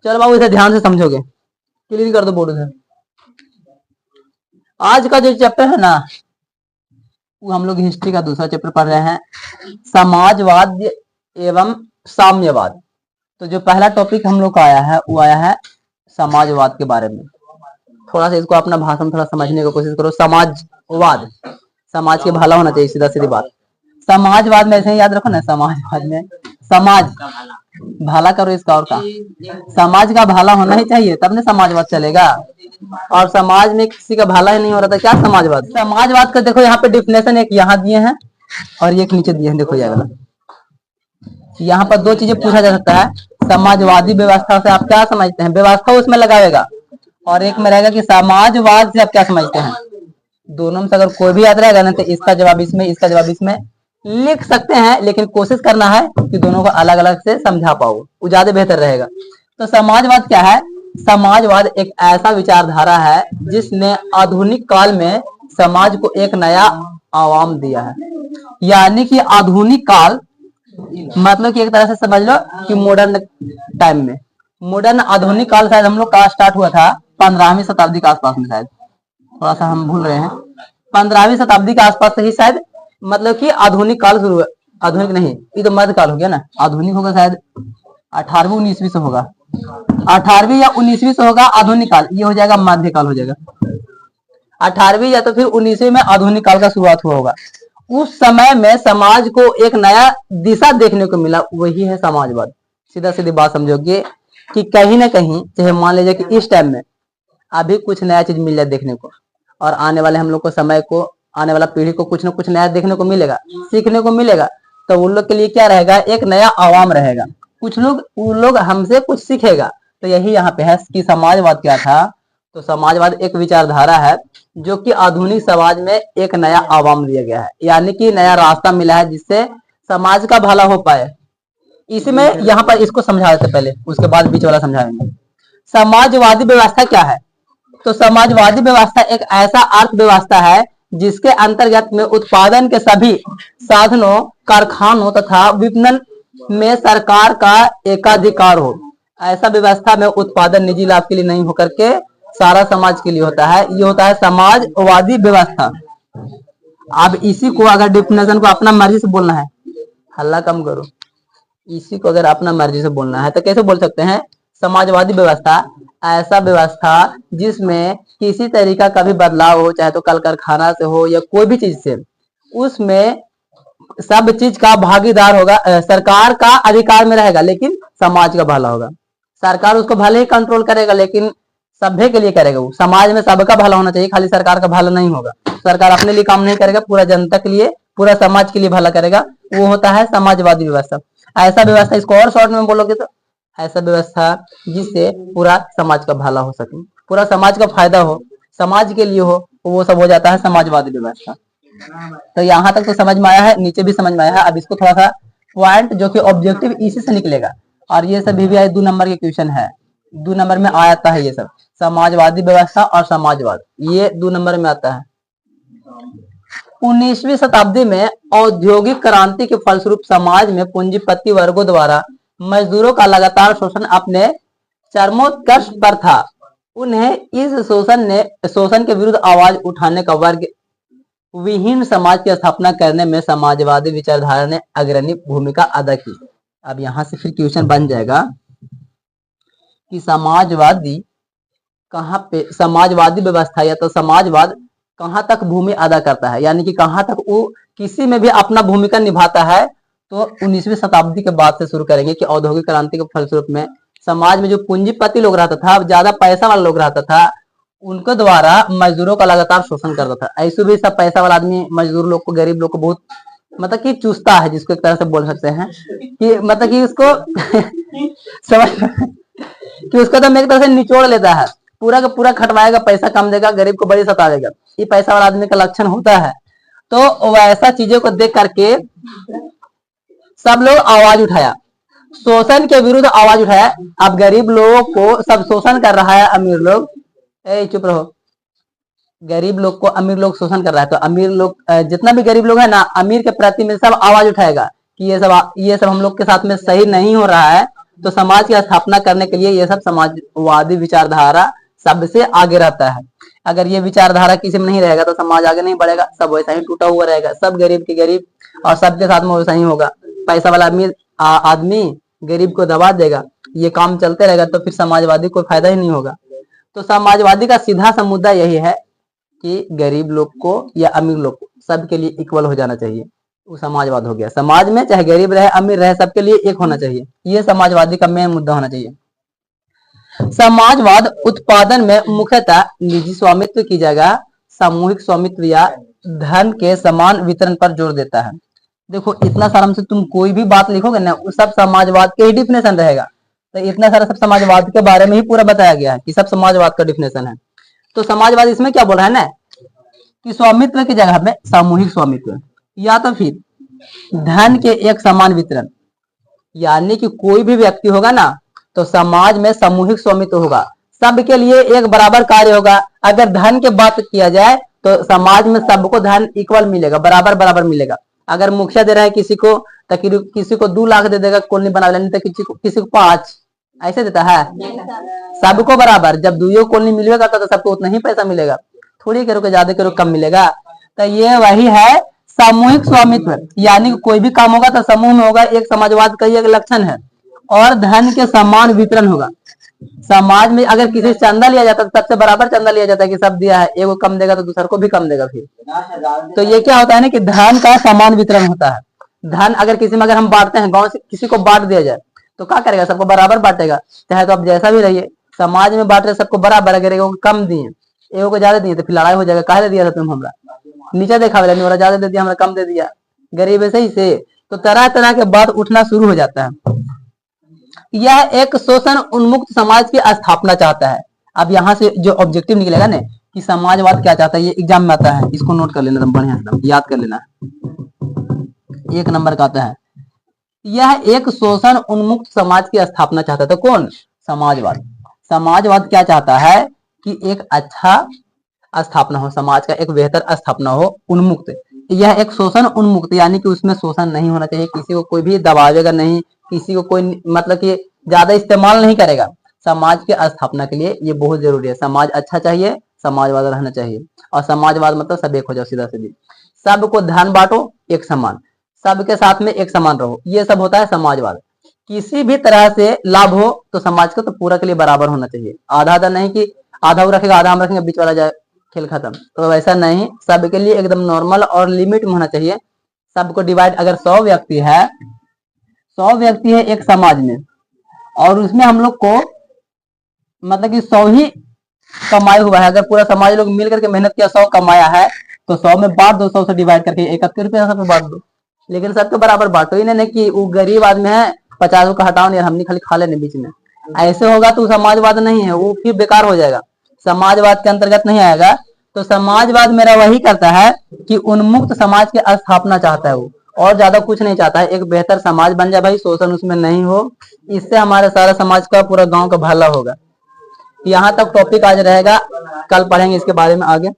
चलो बाबू इसे ध्यान से समझोगे, क्लियर कर दो बोर्ड से। आज का जो चैप्टर है ना, वो हम लोग हिस्ट्री का दूसरा चैप्टर पढ़ रहे हैं, समाजवाद एवं साम्यवाद। तो जो पहला टॉपिक हम लोग का आया है वो आया है समाजवाद के बारे में। थोड़ा सा इसको अपना भाषा में थोड़ा समझने की कोशिश करो। समाजवाद, समाज के भला होना चाहिए, सीधा सीधी बात। समाजवाद में ऐसे ही याद रखो ना, समाजवाद में समाज भला करो इसका, और का समाज का भला होना ही चाहिए, तब ना समाजवाद चलेगा। और समाज में किसी का भला ही नहीं हो रहा था, क्या समाजवाद। समाजवाद का देखो यहाँ पे डिफिनेशन एक यहाँ दिए हैं और एक नीचे दिए हैं, देखो जाएगा। यहाँ पर दो चीजें पूछा जा सकता है, समाजवादी व्यवस्था से आप क्या समझते हैं, व्यवस्था उसमें लगाएगा, और एक में रहेगा कि समाजवाद से आप क्या समझते हैं। दोनों में से अगर कोई भी याद रहेगा ना, तो इसका जवाब इसमें, इसका जवाब इसमें लिख सकते हैं, लेकिन कोशिश करना है कि दोनों को अलग अलग से समझा पाओ, वो ज्यादा बेहतर रहेगा। तो समाजवाद क्या है? समाजवाद एक ऐसा विचारधारा है जिसने आधुनिक काल में समाज को एक नया आयाम दिया है। यानी कि आधुनिक काल मतलब कि एक तरह से समझ लो कि मॉडर्न टाइम में, मॉडर्न आधुनिक काल शायद हम लोग का स्टार्ट हुआ था 15वीं शताब्दी के आसपास में, शायद थोड़ा सा हम भूल रहे हैं, 15वीं शताब्दी के आसपास से ही शायद मतलब कि आधुनिक काल शुरू हुआ। आधुनिक नहीं, ये तो मध्यकाल हो गया ना, आधुनिक होगा शायद 18वीं 19वीं से होगा, 18वीं या 19वीं से होगा आधुनिक काल, ये हो जाएगा मध्यकाल हो जाएगा। 18वीं या तो फिर 19वीं में आधुनिक काल का शुरुआत हुआ होगा। उस समय में समाज को एक नया दिशा देखने को मिला, वही है समाजवाद। सीधा सीधी बात समझोगे कि कहीं ना कहीं, चाहे मान लीजिए कि इस टाइम में अभी कुछ नया चीज मिल जाए देखने को, और आने वाले हम लोग को समय को, आने वाला पीढ़ी को कुछ ना कुछ नया देखने को मिलेगा, सीखने को मिलेगा, तो उन लोग के लिए क्या रहेगा, एक नया आवाम रहेगा। कुछ लोग, उन लोग हमसे कुछ सीखेगा। तो यही यहाँ पे है कि समाजवाद क्या था। तो समाजवाद एक विचारधारा है जो कि आधुनिक समाज में एक नया आवाम दिया गया है, यानी कि नया रास्ता मिला है जिससे समाज का भला हो पाए। इसमें यहाँ पर इसको समझा देते पहले, उसके बाद बीच वाला समझाएंगे। समाजवादी व्यवस्था क्या है? तो समाजवादी व्यवस्था एक ऐसा अर्थव्यवस्था है जिसके अंतर्गत में उत्पादन के सभी साधनों, कारखानों तथा विपणन में सरकार का एकाधिकार हो। ऐसा व्यवस्था में उत्पादन निजी लाभ के लिए नहीं होकर के सारा समाज के लिए होता है, ये होता है समाजवादी व्यवस्था। अब इसी को अगर डिफिनेशन को अपना मर्जी से बोलना है, हल्ला कम करो, इसी को अगर अपना मर्जी से बोलना है तो कैसे बोल सकते हैं? समाजवादी व्यवस्था ऐसा व्यवस्था जिसमें किसी तरीका का भी बदलाव हो, चाहे तो कल कारखाना से हो या कोई भी चीज से, उसमें सब चीज का भागीदार होगा, सरकार का अधिकार में रहेगा, लेकिन समाज का भला होगा। सरकार उसको भले ही कंट्रोल करेगा, लेकिन सभ्य के लिए करेगा। वो समाज में सबका भला होना चाहिए, खाली सरकार का भला नहीं होगा। सरकार अपने लिए काम नहीं करेगा, पूरा जनता के लिए, पूरा समाज के लिए भला करेगा, वो होता है समाजवादी व्यवस्था। ऐसा व्यवस्था, इसको और शॉर्ट में बोलोगे तो ऐसा व्यवस्था जिससे पूरा समाज का भला हो सके, पूरा समाज का फायदा हो, समाज के लिए हो, वो सब हो जाता है समाजवादी व्यवस्था। तो यहाँ तक तो समझ में आया है, नीचे भी समझ में आया है। अब इसको थोड़ा सा पॉइंट जो कि ऑब्जेक्टिव इसी से निकलेगा, और ये सब भी 2 नंबर के क्वेश्चन है, 2 नंबर में आ जाता है ये सब, समाजवादी व्यवस्था और समाजवाद, ये 2 नंबर में आता है। 19वीं शताब्दी में औद्योगिक क्रांति के फलस्वरूप समाज में पूंजीपति वर्गों द्वारा मजदूरों का लगातार शोषण अपने चरमोत्कर्ष पर था। उन्हें इस शोषण के विरुद्ध आवाज उठाने का वर्ग विहीन समाज की स्थापना करने में समाजवादी विचारधारा ने अग्रणी भूमिका अदा की। अब यहां से फिर क्वेश्चन बन जाएगा कि समाजवादी कहाँ पे, समाजवादी व्यवस्था या तो समाजवाद कहाँ तक भूमि अदा करता है, यानी कि कहाँ तक वो किसी में भी अपना भूमिका निभाता है। तो 19वीं शताब्दी के बाद से शुरू करेंगे कि औद्योगिक क्रांति के फलस्वरूप में समाज में जो पूंजीपति लोग रहता था, ज्यादा पैसा वाला लोग रहता था, उनके द्वारा मजदूरों का लगातार शोषण करता था। ऐसे भी सब पैसा वाला आदमी मजदूर लोग को, गरीब लोग को बहुत मतलब कि चूसता है, जिसको एक तरह से बोल सकते हैं कि मतलब कि उसको समझ कि उसको तो एक तरह से निचोड़ लेता है, पूरा का पूरा खटवाएगा, पैसा कम देगा, गरीब को बड़ी सता देगा। ये पैसा वाला आदमी का लक्षण होता है। तो वैसा चीजों को देख करके सब लोग आवाज उठाया, शोषण के विरुद्ध आवाज उठाया। अब गरीब लोगों को सब शोषण कर रहा है, अमीर लोग, चुप रहो, गरीब लोग को अमीर लोग शोषण कर रहा है, तो अमीर लोग, जितना भी गरीब लोग है ना, अमीर के प्रति में सब आवाज उठाएगा कि ये सब हम लोग के साथ में सही नहीं हो रहा है, तो समाज की स्थापना करने के लिए ये सब समाजवादी विचारधारा सबसे आगे रहता है। अगर ये विचारधारा किसी में नहीं रहेगा तो समाज आगे नहीं बढ़ेगा, सब वैसा ही टूटा हुआ रहेगा, सब गरीब के गरीब और सबके साथ में वैसा ही होगा। पैसा वाला आदमी गरीब को दबा देगा, ये काम चलते रहेगा तो फिर समाजवादी को फायदा ही नहीं होगा। तो समाजवादी का सीधा सा मुद्दा यही है कि गरीब लोग को या अमीर लोग को सबके लिए इक्वल हो जाना चाहिए, वो समाजवाद हो गया। समाज में चाहे गरीब रहे अमीर रहे सबके लिए एक होना चाहिए, ये समाजवादी का मेन मुद्दा होना चाहिए। समाजवाद उत्पादन में मुख्यतः निजी स्वामित्व की जगह सामूहिक स्वामित्व या धन के समान वितरण पर जोर देता है। देखो इतना सारा से तुम कोई भी बात लिखोगे ना, वो सब समाजवाद के ही डिफिनेशन रहेगा। तो इतना सारा सब समाजवाद के बारे में ही पूरा बताया गया है कि सब समाजवाद का डिफिनेशन है। तो समाजवाद इसमें क्या बोल रहा है ना कि स्वामित्व की जगह में सामूहिक स्वामित्व या तो फिर धन के एक समान वितरण, यानी कि कोई भी व्यक्ति होगा ना तो समाज में सामूहिक स्वामित्व होगा, सबके लिए एक बराबर कार्य होगा। अगर धन की बात किया जाए तो समाज में सबको धन इक्वल मिलेगा, बराबर बराबर मिलेगा। अगर मुखिया दे रहा है किसी को तो किसी को 2 लाख दे देगा कॉलोनी बना लेने, तो किसी को 5 ऐसे देता है, सबको बराबर। जब 2 कॉलोनी मिलेगा तो सबको उतना ही पैसा मिलेगा, थोड़ी करो के ज्यादा करो कम मिलेगा। तो ये वही है सामूहिक स्वामित्व, यानी कोई भी काम होगा तो समूह में होगा, एक समाजवाद का एक लक्षण है। और धन के समान वितरण होगा। समाज में अगर किसी से चंदा लिया जाता है तो सबसे बराबर चंदा लिया जाता है कि सब दिया है, एगो कम देगा तो दूसरे को भी कम देगा फिर। तो ये क्या होता है ना कि धन का समान वितरण होता है। धन अगर किसी में अगर हम बांटते हैं, गांव से किसी को बांट दिया जाए तो क्या करेगा, सबको बराबर बांटेगा। चाहे तो आप जैसा भी रहिए, समाज में बांट रहे सबको बराबर, अगर एगो कम दिए एगो को ज्यादा दिए तो फिर लड़ाई हो जाएगा, काहे दिया था तुम हमरा, नीचे देखा वाला नहीं, ज्यादा दे दिया हमरा कम दे दिया, गरीब है सही से। तो तरह तरह के बात उठना शुरू हो जाता है। यह एक शोषण उन्मुक्त समाज की स्थापना चाहता है। अब यहाँ से जो ऑब्जेक्टिव निकलेगा ना कि समाजवाद क्या चाहता है, ये एग्जाम में आता है, इसको नोट कर लेना, बढ़िया से याद कर लेना, 1 नंबर का आता है। यह एक शोषण उन्मुक्त समाज की स्थापना चाहता है। तो कौन? समाजवाद। समाजवाद क्या चाहता है कि एक अच्छा स्थापना हो, समाज का एक बेहतर स्थापना हो, उन्मुक्त। यह एक शोषण उन्मुक्त, यानी कि उसमें शोषण नहीं होना चाहिए, किसी को कोई भी दबावेगा नहीं, किसी को कोई मतलब कि ज्यादा इस्तेमाल नहीं करेगा। समाज के स्थापना के लिए ये बहुत जरूरी है। समाज अच्छा चाहिए, समाजवाद रहना चाहिए। और समाजवाद मतलब सब एक हो जाओ, सीधा सीधी, सबको धन बांटो एक समान, सबके साथ में एक समान रहो, ये सब होता है समाजवाद। किसी भी तरह से लाभ हो तो समाज को तो पूरा के लिए बराबर होना चाहिए। आधा आधा नहीं कि आधा वो रखेगा आधा हम रखेंगे, बीच वाला जाए, खेल खत्म। तो वैसा नहीं, सबके लिए एकदम नॉर्मल और लिमिट में होना चाहिए। सबको डिवाइड, अगर 100 व्यक्ति है, 100 व्यक्ति है एक समाज में, और उसमें हम लोग को मतलब कि 100 ही कमाई हुआ है। अगर पूरा समाज लोग मिल करके मेहनत किया, 100 कमाया है, तो 100 में बांट दो, 100 से डिवाइड करके 71 रुपया सबको बांट दो। लेकिन सबको बराबर बांटो ही नहीं कि वो गरीब आदमी है 50 को हटाओ नहीं, हमने खाली खा लेने बीच में। ऐसे होगा तो समाजवाद नहीं है, वो फिर बेकार हो जाएगा, समाजवाद के अंतर्गत नहीं आएगा। तो समाजवाद मेरा वही करता है कि उन्मुक्त समाज की स्थापना चाहता है वो, और ज्यादा कुछ नहीं चाहता है। एक बेहतर समाज बन जाए भाई, शोषण उसमें नहीं हो, इससे हमारे सारा समाज का, पूरा गांव का भला होगा। यहाँ तक टॉपिक आज रहेगा, कल पढ़ेंगे इसके बारे में आगे।